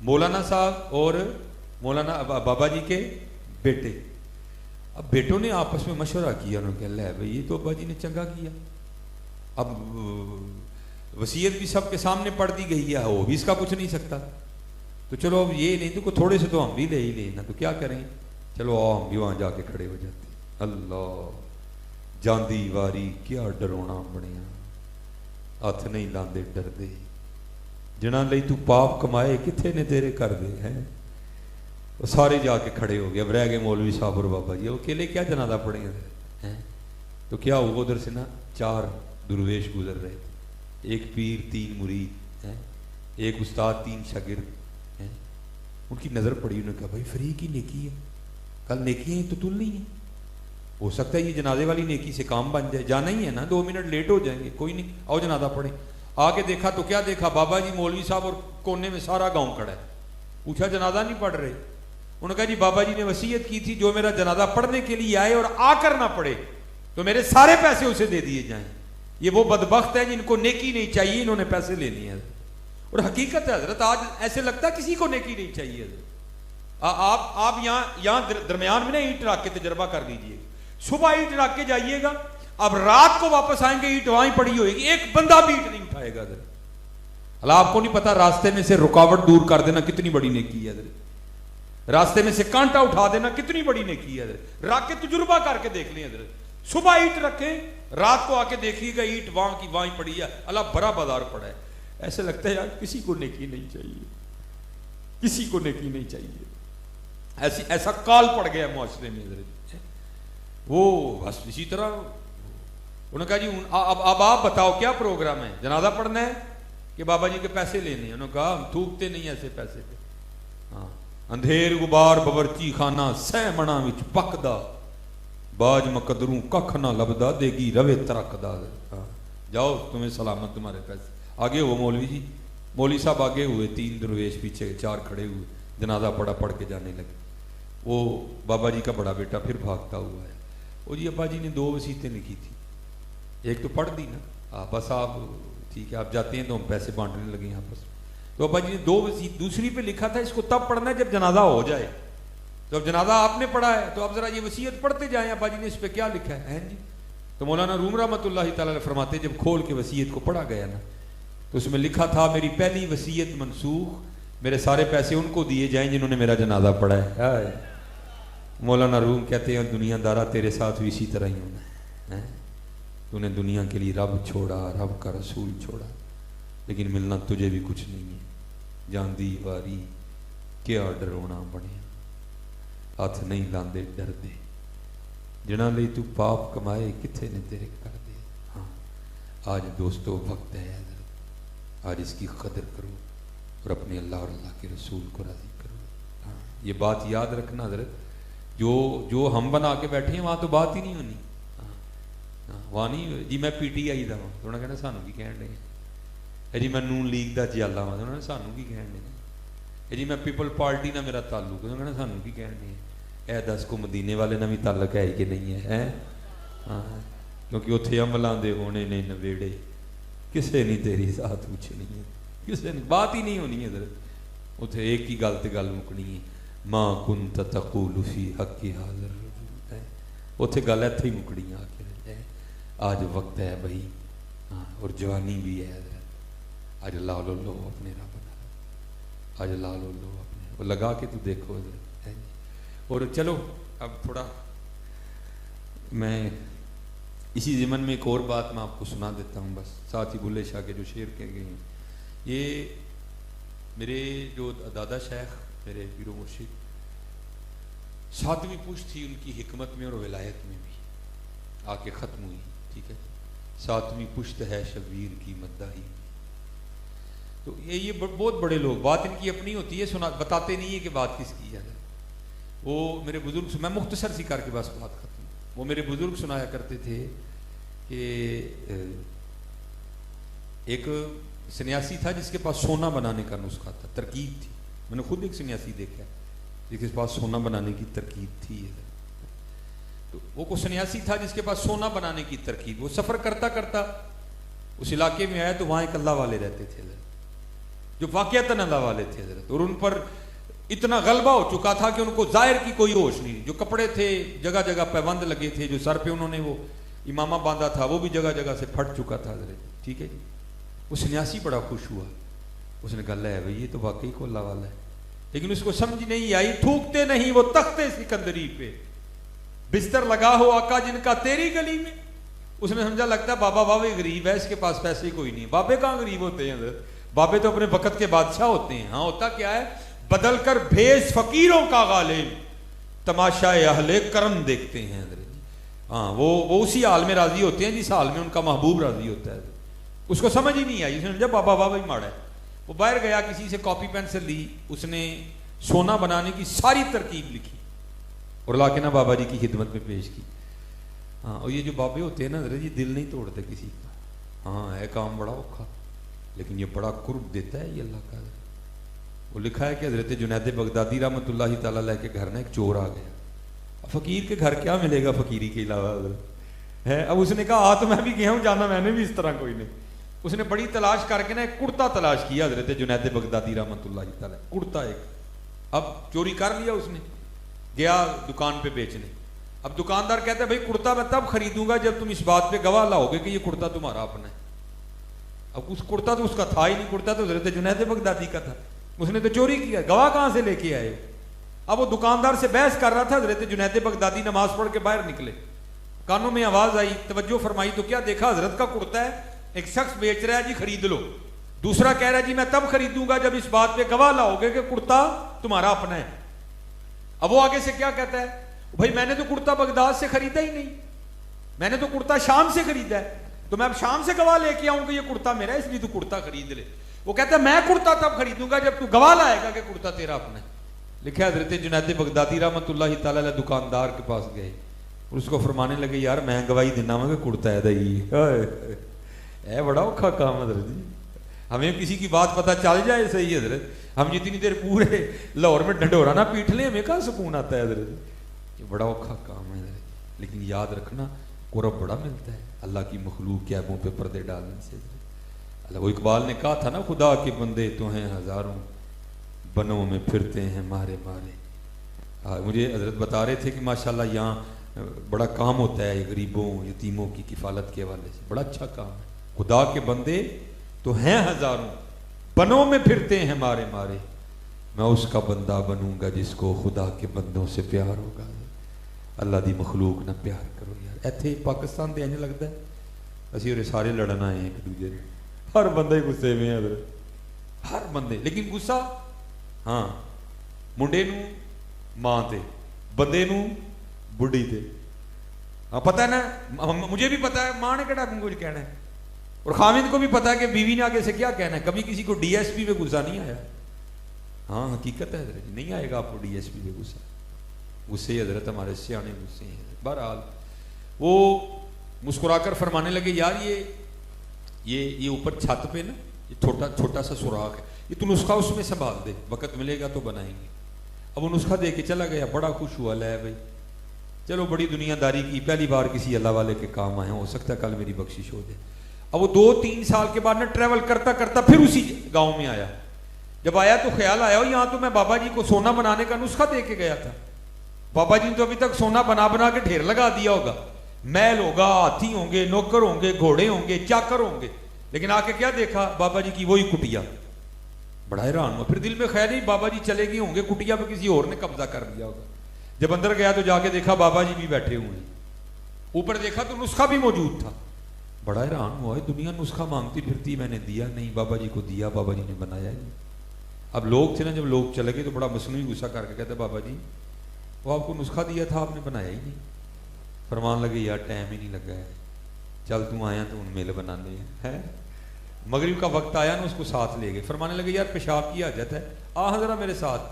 مولانا صاحب اور مولانا بابا جی کے بیٹے۔ اب بیٹوں نے آپس میں مشورہ کیا، انہوں نے کہا لے بھائی یہ تو ابا جی نے چنگا کیا، اب وصیت بھی سب کے سامنے پڑھ دی گئی ہے، وہ بھی اس کا کچھ نہیں سکتا، تو چلو اب یہ نہیں تو تھوڑے سے تو ہم بھی لے ہی لینا، تو کیا کریں، چلو آؤ ہم بھی وہاں جا کے کھڑے ہو جاتے۔ اللہ جاندی واری کیا ڈرونا بنیا، ہاتھ نہیں لاندے ڈر دے، جنہاں لئی تو پاپ کمائے کتھے نے تیرے کر دے ہیں۔ وہ سارے جا کے کھڑے ہو گئے، اب رہ گئے مولوی صاحب اور بابا جی، وہ اکیلے کیا جنازہ پڑھیں گے؟ تو کیا ہوا ادھر سے نا 4 درویش گزر رہے تھے، ایک پیر 3 مرید، ایک استاد 3 شاگرد، ان کی نظر پڑی، انہوں نے کہا بھائی فری کی نیکی ہے، کل نیکیاں تو تل نہیں ہے، ہو سکتا ہے یہ جنازے والی نیکی سے کام بن جائے، جانا ہی ہے نا، 2 منٹ لیٹ ہو جائیں گے، کوئی نہیں آؤ جنازہ پڑھیں۔ آگے دیکھا تو کیا دیکھا، بابا جی مولوی صاحب اور کونے میں سارا گاؤں کھڑا ہے، پوچھا جنازہ نہیں پڑھ رہے؟ انہوں نے کہا جی بابا جی نے وصیت کی تھی جو میرا جنازہ پڑھنے کے لیے آئے اور آ کر نہ پڑھے تو میرے سارے پیسے اسے دے دیے جائیں۔ یہ وہ بدبخت ہے جن کو نیکی نہیں چاہیے، انہوں نے پیسے لینی ہے، اور حقیقت ہے حضرت آج ایسے لگتا ہے کسی کو نیکی نہیں چاہیے حضرت۔ آپ یہاں درمیان میں نا اینٹ رکھ کے تجربہ کر لیجئے، صبح اینٹ رکھ کے جائیے گا، اب رات کو واپس آئیں گے اینٹ وہیں پڑی ہوئے گی، ایک بندہ بھی اینٹ نہیں اٹھائے گا حضرت۔ اللہ آپ کو نہیں پتا راستے میں سے رکاوٹ دور کر دینا کتنی بڑی نیکی ہے حضرت، راستے میں سے کانٹا اٹھا دینا کتنی بڑی نیکی ہے حضرت، رکھ کے تجربہ کر کے دیکھ لیں حضرت، صبح اینٹ رکھیں رات کو آ کے دیکھیے گا اینٹ وہاں کی وہیں پڑی ہے، اللہ بڑا بازار پڑا ہے۔ ایسے لگتا ہے یار کسی کو نیکی نہیں چاہیے، کسی کو نیکی نہیں چاہیے، ایسا کال پڑ گیا معاشرے میں حضرت۔ وہ بس اسی طرح انہوں نے کہا جی اب آپ بتاؤ کیا پروگرام ہے، جنازہ پڑھنا ہے کہ بابا جی کے پیسے لینے ہیں؟ انہوں نے کہا ہم تھوکتے نہیں ایسے پیسے پہ، ہاں اندھیر غبار باورچی خانہ سہ منا وچ پکدا، باج مقدروں ککھ نہ لبدا دیگی روے ترکدا، جاؤ تمہیں سلامت تمہارے پیسے۔ آگے ہو مولوی جی، مولوی صاحب آگے ہوئے، 3 درویش پیچھے 4 کھڑے ہوئے، جنازہ پڑھ کے جانے لگے۔ وہ بابا جی کا بڑا بیٹا پھر بھاگتا ہوا ہے، وہ جی ابا جی نے 2 وصیتیں لکھی تھی، ایک تو پڑھ دی نا، بس آپ ٹھیک ہے آپ جاتے ہیں تو ہم پیسے بانٹنے لگے آپس میں، تو ابا جی نے 2 وصیت، دوسری پہ لکھا تھا اس کو تب پڑھنا ہے جب جنازہ ہو جائے، تو اب جنازہ آپ نے پڑھا ہے تو اب ذرا یہ وصیت پڑھتے جائیں ابا جی نے اس پہ کیا لکھا ہے جی۔ تو مولانا روم رحمۃ اللہ تعالی فرماتے جب کھول کے وصیت کو پڑھا گیا نا تو اس میں لکھا تھا میری پہلی وصیت منسوخ، میرے سارے پیسے ان کو دیے جائیں جنہوں نے میرا جنازہ پڑھا ہے۔ مولانا روم کہتے ہیں دنیا دارا تیرے ساتھ بھی اسی طرح ہی ہونا ہے، تو نے دنیا کے لیے رب چھوڑا، رب کا رسول چھوڑا، لیکن ملنا تجھے بھی کچھ نہیں ہے، جاندی واری کیا ڈرونا بنے، ہاتھ نہیں لاندے ڈر دے، جنہاں لئی تو پاپ کمائے کتھے نے تیرے کر دے۔ ہاں آج دوستو وقت ہے حضرت، آج اس کی قدر کرو اور اپنے اللہ اور اللہ کے رسول کو راضی کرو. ہاں یہ بات یاد رکھنا حضرت، جو ہم بنا کے بیٹھے ہیں وہاں تو بات ہی نہیں ہونی. ہاں وہاں نہیں جی میں پی ٹی آئی دا ہوں تو انہوں نے کہنا سانوں کی کہن ڈے جی میں نون لیگ دا جیالا ہوں تو انہوں نے سانوں کی کہن ڈے جی میں پیپل پارٹی نہ میرا تعلق ہے، انہوں نے کہنا سانوں کی کہن ڈے. اے دس کو مدینے والے نہ بھی تعلق ہے کہ نہیں ہے. ہاں کیونکہ اتنے عملان دے ہونے نے نویڑے کسے نہیں تیری ذات پوچھنی ہے، کسے نہیں بات ہی نہیں ہونی ہے حضرت. اتنے ایک ہی گل تے گل مکنی ہے ما کنت تقول فی حق حاضر. اتنے گل اتنے ہی مکڑی آ کے آج وقت ہے بھائی. ہاں اور جوانی بھی ہے حضرت. آج لالو لو اپنے رب نال، آج لالو لو اپنے وہ لگا کے تو دیکھو حضرت. اور چلو اب تھوڑا میں اسی ضمن میں ایک اور بات میں آپ کو سنا دیتا ہوں بس. ساتھ ہی بلے شاہ کے جو شعر کہہ گئے ہیں، یہ میرے جو دادا شیخ میرے پیر و مرشد 7ویں پشت تھی ان کی حکمت میں اور ولایت میں بھی آ کے ختم ہوئی. ٹھیک ہے 7ویں پشت ہے شبیر کی مداحی. تو یہ بہت بڑے لوگ، بات ان کی اپنی ہوتی ہے، سنا بتاتے نہیں ہے کہ بات کس کی ہے. وہ میرے بزرگ، میں مختصر سی کر کے بس بات ختم. وہ میرے بزرگ سنایا کرتے تھے کہ ایک سنیاسی تھا جس کے پاس سونا بنانے کا نسخہ تھا، ترکیب تھی. میں نے خود ایک سنیاسی دیکھا جس کے پاس سونا بنانے کی ترکیب تھی. تو وہ کو سنیاسی تھا جس کے پاس سونا بنانے کی ترکیب. وہ سفر کرتا کرتا اس علاقے میں آیا تو وہاں ایک اللہ والے رہتے تھے جو واقعتاً اللہ والے تھے حضرت. اور ان پر اتنا غلبہ ہو چکا تھا کہ ان کو ظاہر کی کوئی ہوش نہیں. جو کپڑے تھے جگہ جگہ پیبند لگے تھے، جو سر پہ انہوں نے وہ امامہ باندھا تھا وہ بھی جگہ جگہ سے پھٹ چکا تھا حضرت. ٹھیک ہے جی. وہ سنیاسی بڑا خوش ہوا. اس نے کہا ہے بھائی یہ تو واقعی کو اللہ والا ہے. لیکن اس کو سمجھ نہیں آئی. تھوکتے نہیں وہ تختے سکندری پہ، بستر لگا ہو آقا جن کا تیری گلی میں. اس نے سمجھا لگتا ہے بابا بابے غریب ہے، اس کے پاس پیسے کوئی نہیں. بابے کہاں غریب ہوتے ہیں حضرت، بابے تو اپنے وقت کے بادشاہ ہوتے ہیں. ہاں ہوتا کیا ہے، بدل کر بھیس فقیروں کا غالب، تماشا اہل کرم دیکھتے ہیں حضرت. ہاں وہ اسی حال میں راضی ہوتے ہیں جس حال میں ان کا محبوب راضی ہوتا ہے. اس کو سمجھ ہی نہیں آئی. اس نے سمجھا بابا بابا ہی ماڑا ہے. وہ باہر گیا، کسی سے کاپی پینسل لی، اس نے سونا بنانے کی ساری ترکیب لکھی اور لا کے نا بابا جی کی خدمت میں پیش کی. ہاں اور یہ جو بابے ہوتے ہیں نا حضرت یہ دل نہیں توڑتے کسی کا. ہاں ہے کام بڑا اوکھا لیکن یہ بڑا قرب دیتا ہے یہ اللہ کا. وہ لکھا ہے کہ حضرت جنید بغدادی رحمۃ اللہ تعالیٰ علیہ کے گھر میں ایک چور آ گیا. فقیر کے گھر کیا ملے گا فقیری کے علاوہ حضرت ہے. اب اس نے کہا تو میں بھی گیا ہوں، جانا میں نے بھی اس طرح کوئی نہیں. اس نے بڑی تلاش کر کے نا ایک کرتا تلاش کیا حضرت جنید بغدادی رحمۃ اللہ تعالیٰ. کرتا ایک، اب چوری کر لیا اس نے، گیا دکان پہ بیچنے. اب دکاندار کہتا ہے بھائی کرتا میں تب خریدوں گا جب تم اس بات پہ گواہ لاؤ گے کہ یہ کرتا تمہارا اپنا ہے. اب اس کرتا تو اس کا تھا ہی نہیں، کرتا تو حضرت جنید بغدادی کا تھا. اس نے تو چوری کیا، گواہ کہاں سے لے کے آئے. اب وہ دکاندار سے بحث کر رہا تھا. حضرت جنید بغدادی نماز پڑھ کے باہر نکلے، کانوں میں آواز آئی، توجہ فرمائی تو کیا دیکھا حضرت کا کرتا ہے. ایک شخص بیچ رہا ہے جی خرید لو، دوسرا کہہ رہا ہے جی میں تب خریدوں گا جب اس بات پہ گواہ لاؤ گے کہ کرتا تمہارا اپنا ہے. اب وہ آگے سے کیا کہتا ہے، بھائی میں نے تو کرتا بغداد سے خریدا ہی نہیں، میں نے تو کرتا شام سے خریدا ہے، تو میں اب شام سے گواہ لے کے آؤں کہ یہ کرتا میرا ہے اس لیے تو کرتا خرید لے. وہ کہتا ہے میں کرتا تب خریدوں گا جب تو گواہ لائے گا کہ کرتا تیرا اپنا ہے. لکھا حضرت جنید بغدادی رحمۃ اللہ تعالیٰ علیہ دکاندار کے پاس گئے اور اس کو فرمانے لگے یار میں گواہی دینا ہوں کہ کرتا ہے دائی ہے بڑا اوکھا کام حضرت جی. ہمیں کسی کی بات پتہ چل جائے صحیح حضرت، ہم جتنی دیر پورے لاہور میں ڈنڈورا نہ پیٹ لیں ہمیں کہاں سکون آتا ہے حضرت. یہ بڑا اوکھا کام ہے حضرت. لیکن یاد رکھنا قرب بڑا ملتا ہے اللہ کی مخلوق کے عیبوں پہ پردے ڈالنے سے. اللہ وہ اقبال نے کہا تھا نا خدا کے بندے تو ہیں ہزاروں، بنوں میں پھرتے ہیں مارے مارے. مجھے حضرت بتا رہے تھے کہ ماشاءاللہ یہاں بڑا کام ہوتا ہے غریبوں یتیموں کی کفالت کے حوالے سے، بڑا اچھا کام ہے. خدا کے بندے تو ہیں ہزاروں، بنوں میں پھرتے ہیں مارے مارے. میں اس کا بندہ بنوں گا جس کو خدا کے بندوں سے پیار ہوگا. اللہ دی مخلوق نہ پیار کرو یار. ایتھے پاکستان دے انج لگتا ہے اسی اور سارے لڑن آئے ہیں ایک دوجے سے. ہر بندہ ہی غصے میں ہے حضرت، ہر بندے. لیکن غصہ ہاں منڈے نو ماں تے، بندے نو بڑھی تے. ہاں پتہ ہے نا، مجھے بھی پتہ ہے ماں نے کہڑا کچھ کہنا ہے. اور خامد کو بھی پتا ہے کہ بیوی نے آگے سے کیا کہنا ہے. کبھی کسی کو ڈی ایس پی پہ غصہ نہیں آیا. ہاں حقیقت ہے حضرت, نہیں آئے گا آپ کو ڈی ایس پی پہ غصہ. غصے حضرت ہمارے سیانے غصے ہیں. بہرحال وہ مسکرا کر فرمانے لگے یار یہ اوپر چھت پہ نا یہ چھوٹا سا سوراخ ہے, یہ تو نسخہ اس میں سنبھال دے, وقت ملے گا تو بنائیں گے. اب وہ نسخہ دے کے چلا گیا, بڑا خوش ہوا, لے بھائی چلو بڑی دنیا داری کی, پہلی بار کسی اللہ والے کے کام آئے, ہو سکتا ہے کل میری بخشش ہو جائے. اب وہ 2-3 سال کے بعد نا ٹریول کرتا کرتا پھر اسی گاؤں میں آیا. جب آیا تو خیال آیا یہاں تو میں بابا جی کو سونا بنانے کا نسخہ دے کے گیا تھا. بابا جی نے تو ابھی تک سونا بنا بنا کے ڈھیر لگا دیا ہوگا, محل ہوگا, ہاتھی ہوں گے, نوکر ہوں گے, گھوڑے ہوں گے, چاکر ہوں گے, لیکن آ کے کیا دیکھا بابا جی کی وہی کٹیا. بڑا حیران ہوا. پھر دل میں خیال نہیں بابا جی چلے گئے ہوں گے, کٹیا پہ کسی اور نے قبضہ کر دیا ہوگا. جب اندر گیا تو جا کے دیکھا بابا جی بھی بیٹھے ہوئے ہیں. اوپر دیکھا تو نسخہ بھی موجود تھا. بڑا حیران ہوا, دنیا نسخہ مانگتی پھرتی, میں نے دیا نہیں, بابا جی کو دیا, بابا جی نے بنایا نہیں. اب لوگ تھے نا, جب لوگ چلے گئے تو بڑا مصنوعی غصہ کر کے کہتے بابا جی وہ آپ کو نسخہ دیا تھا, آپ نے بنایا ہی نہیں. فرمان لگے یار ٹائم ہی نہیں لگا ہے, چل تم آیا تو ان میل بنانے ہیں. مغرب کا وقت آیا نا, اس کو ساتھ لے گئے. فرمانے لگے یار پیشاب کی حاجت ہے, آ ذرا میرے ساتھ.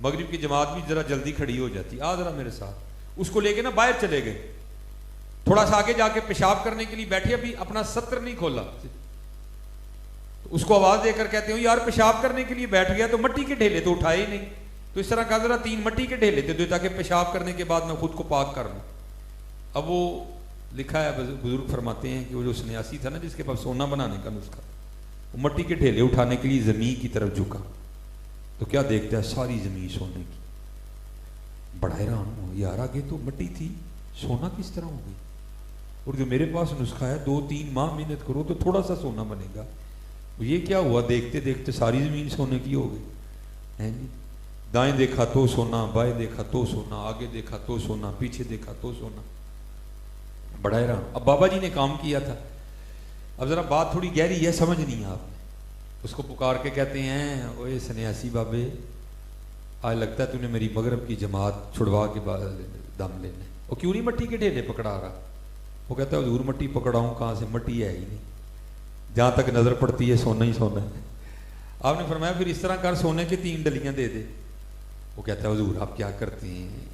مغرب کی جماعت بھی ذرا جلدی کھڑی ہو جاتی, آ ذرا میرے ساتھ. اس کو لے کے نا باہر چلے گئے, تھوڑا سا آگے جا کے پیشاب کرنے کے لیے بیٹھے, ابھی اپنا ستر نہیں کھولا. اس کو آواز دے کر کہتے ہو یار پیشاب کرنے کے لیے بیٹھ گیا, تو مٹی کے ڈھیلے تو اٹھائے ہی نہیں. تو اس طرح کہا ذرا 3 مٹی کے ڈھیلے دے دو تاکہ پیشاب کرنے کے بعد میں خود کو پاک کر لوں. اب وہ لکھا ہے, بزرگ فرماتے ہیں کہ وہ جو سنیاسی تھا نا جس کے پاس سونا بنانے کا نسخہ, وہ مٹی کے ڈھیلے اٹھانے کے لیے زمین کی طرف جھکا تو کیا دیکھتا ہے, ساری زمین سونے کی. بڑا حیران ہوا, یار آگے تو مٹی تھی, سونا کس طرح ہو گئی. اور جو میرے پاس نسخہ ہے 2-3 ماہ محنت کرو تو تھوڑا سا سونا بنے گا, یہ کیا ہوا. دیکھتے دیکھتے ساری زمین سونے کی ہو گئی. دائیں دیکھا تو سونا, بائیں دیکھا تو سونا, آگے دیکھا تو سونا, پیچھے دیکھا تو سونا. بڑا حیران. اب بابا جی نے کام کیا تھا. اب ذرا بات تھوڑی گہری ہے, سمجھ نہیں آپ نے. اس کو پکار کے کہتے ہیں اوے سنیاسی بابے, آج لگتا ہے تو نے میری مغرب کی جماعت چھڑوا کے بعد دم لینا. وہ کیوں نہیں مٹی کے ڈھیلے پکڑا رہا. وہ کہتا ہے حضور مٹی پکڑاؤں کہاں سے, مٹی ہے ہی نہیں, جہاں تک نظر پڑتی ہے سونا ہی سونا ہے. آپ نے فرمایا پھر اس طرح کر, سونے کی 3 ڈلیاں دے دے. وہ کہتا ہے حضور آپ کیا کرتے ہیں,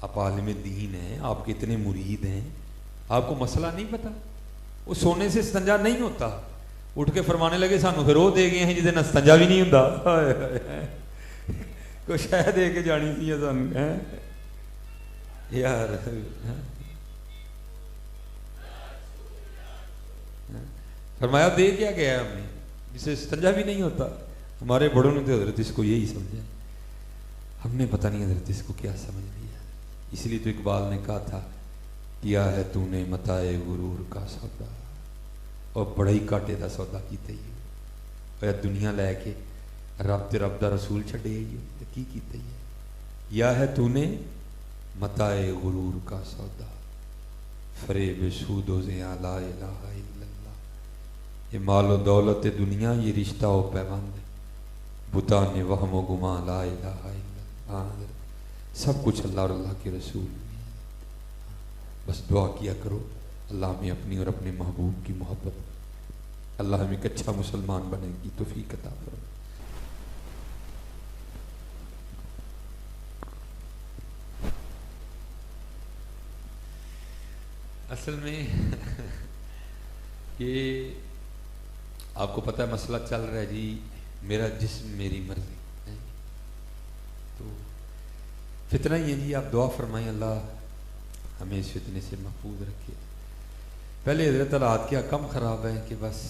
آپ عالم دین ہیں, آپ کے اتنے مرید ہیں, آپ کو مسئلہ نہیں پتا. وہ سونے سے استنجا نہیں ہوتا. اٹھ کے فرمانے لگے سانو پھر وہ دے گئے ہیں جسے استنجا بھی نہیں ہوتا. کوئی شاید دے کے جانی تھی سانو یار. فرمایا دے کیا گیا ہے ہم نے, جسے استنجا بھی نہیں ہوتا. ہمارے بڑوں نے تو حضرت اس کو یہی سمجھا, ہم نے پتہ نہیں حضرت اس کو کیا سمجھ لیا. اس لیے تو اقبال نے کہا تھا کیا ہے تو نے متائے غرور کا سودا, اور بڑا ہی کاٹے دا سودا کیتے ہی. اور دنیا لے کے رب تے رب دا رسول چھڑے ہی کی کیتے ہی. یا ہے تو نے متائے غرور کا سودا, فریب سود و زیاں لا الہ الا اللہ. یہ مال و دولت دنیا, یہ رشتہ و پیوند, بتانے وہم و گمان لا الہ الا اللہ. سب کچھ اللہ اور اللہ کے رسول. بس دعا کیا کرو اللہ ہمیں اپنی اور اپنے محبوب کی محبت, اللہ ہمیں ایک اچھا مسلمان بنے کی توفیق عطا فرمائے. اصل میں یہ آپ کو پتہ ہے مسئلہ چل رہا ہے جی, میرا جسم میری مرضی. تو فتنہ ہی ہے جی, آپ دعا فرمائیں اللہ ہمیں اس فتنے سے محفوظ رکھے. پہلے حضرت حالات کیا کم خراب ہے کہ بس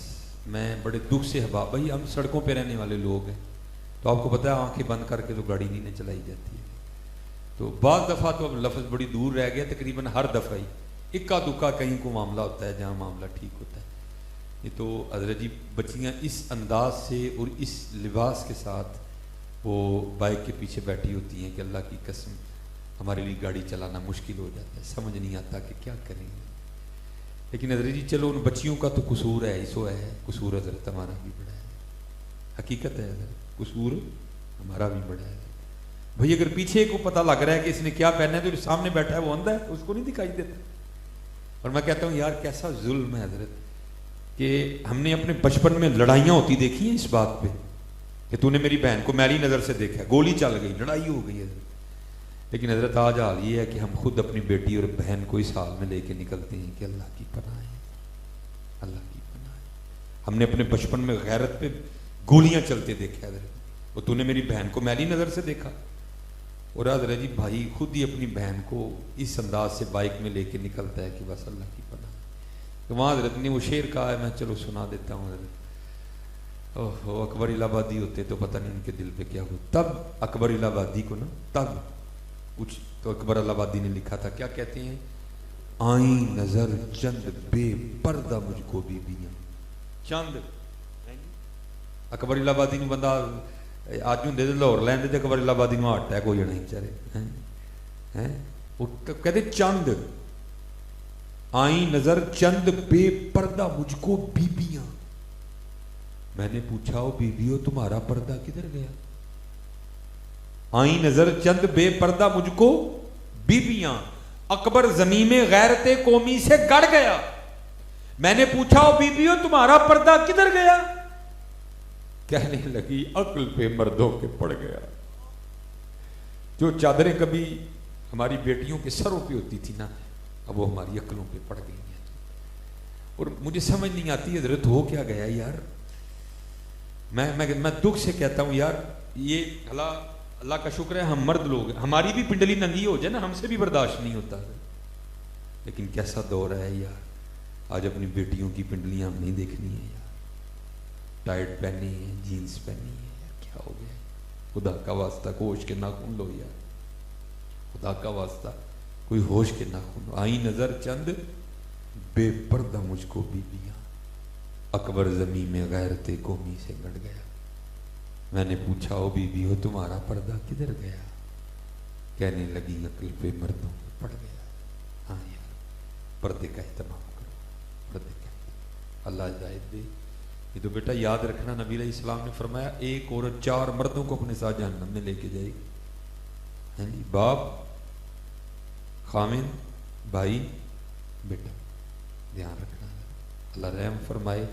میں بڑے دکھ سے حباب, بھائی ہم سڑکوں پہ رہنے والے لوگ ہیں, تو آپ کو پتہ ہے آنکھیں بند کر کے تو گاڑی نہیں چلائی جاتی ہے. تو بعض دفعہ تو اب لفظ بڑی دور رہ گیا, تقریباً ہر دفعہ ہی اکا دکا کہیں کو معاملہ ہوتا ہے جہاں معاملہ ٹھیک ہوتا ہے. یہ تو حضرت جی بچیاں اس انداز سے اور اس لباس کے ساتھ وہ بائک کے پیچھے بیٹھی ہوتی ہیں کہ اللہ کی قسم ہمارے لیے گاڑی چلانا مشکل ہو جاتا ہے, سمجھ نہیں آتا کہ کیا کریں گے. لیکن حضرت جی چلو ان بچیوں کا تو قصور ہے, ایسو ہے, قصور حضرت ہمارا بھی بڑا ہے. حقیقت ہے حضرت قصور ہمارا بھی بڑا ہے. بھئی اگر پیچھے کو پتہ لگ رہا ہے کہ اس نے کیا پہنا ہے تو سامنے بیٹھا ہے وہ اندھا ہے, اس کو نہیں دکھائی دیتا. اور میں کہتا ہوں یار کیسا ظلم ہے حضرت, کہ ہم نے اپنے بچپن میں لڑائیاں ہوتی دیکھی ہیں اس بات پہ کہ تو نے میری بہن کو میلی نظر سے دیکھا، گولی چل گئی، لڑائی ہو گئی حضرت. لیکن حضرت آج حال یہ ہے کہ ہم خود اپنی بیٹی اور بہن کو اس حال میں لے کے نکلتے ہیں کہ اللہ کی پناہ ہے، اللہ کی پناہ ہے. ہم نے اپنے بچپن میں غیرت پہ گولیاں چلتے دیکھے حضرت، اور تو نے میری بہن کو میلی نظر سے دیکھا. اور حضرت جی بھائی خود ہی اپنی بہن کو اس انداز سے بائک میں لے کے نکلتا ہے کہ بس اللہ کی پناہ. تو وہاں حضرت نے وہ شعر کہا ہے، میں چلو سنا دیتا ہوں حضرت. اوہ اکبر الہ آبادی ہوتے تو پتہ نہیں ان کے دل پہ کیا ہو. تب اکبر الہ آبادی کو نا تب کچھ تو اکبر الہ آبادی نے لکھا تھا، کیا کہتے ہیں؟ آئیں نظر چند بے پردہ مجھ کو بیبیاں. چند اکبر الہ آبادی نے بندہ آج ہوں دے لاہور لین دے اکبر الہ آبادی میں ہارٹ اٹیک ہو جانا بیچارے. وہ کہتے چند آئیں نظر چند بے پردہ مجھ کو بیبیاں. میں نے پوچھا او بیبیو تمہارا پردہ کدھر گیا؟ آئیں نظر چند بے پردہ مجھ کو بیبیاں، اکبر زمین میں غیرت قومی سے گڑ گیا. میں نے پوچھا او بیبیو تمہارا پردہ کدھر گیا؟ کہنے لگی عقل پہ مردوں کے پڑ گیا. جو چادریں کبھی ہماری بیٹیوں کے سروں پہ ہوتی تھی نا، اب وہ ہماری عقلوں پہ پڑ گئی ہیں. اور مجھے سمجھ نہیں آتی حضرت ہو کیا گیا یار. میں دکھ سے کہتا ہوں یار، یہ اللہ کا شکر ہے ہم مرد لوگ ہیں، ہماری بھی پنڈلی ننگی ہو جائے نا ہم سے بھی برداشت نہیں ہوتا. لیکن کیسا دور ہے یار، آج اپنی بیٹیوں کی پنڈلیاں ہم نہیں دیکھنی ہیں یار. ٹائٹ پہنی ہے، جینس پہنی ہے، یار کیا ہو گیا؟ خدا کا واسطہ ہوش کے ناخن لو یار، خدا کا واسطہ کوئی ہوش کے ناخن. آئی نظر چند بے پردہ مجھ کو بیبیاں، اکبر زمین میں غیرت قومی سے گڑ گیا. میں نے پوچھا او بیوی ہو تمہارا پردہ کدھر گیا؟ کہنے لگی عقل پہ مردوں پہ پڑ گیا. ہاں یار پردے کا اہتمام کرو، پردے کا اہتمام. اللہ ہدایت دے. یہ تو بیٹا یاد رکھنا، نبی علیہ السلام نے فرمایا ایک عورت 4 مردوں کو اپنے ساتھ جہنم میں لے کے جائے گی. باپ، خامن، بھائی، بیٹا. دھیان رکھنا. اللہ رحم فرمائے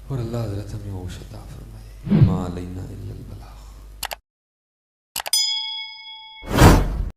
اور اللہ حضرت ہمیں ہوش عطا فرمائے. ما علینا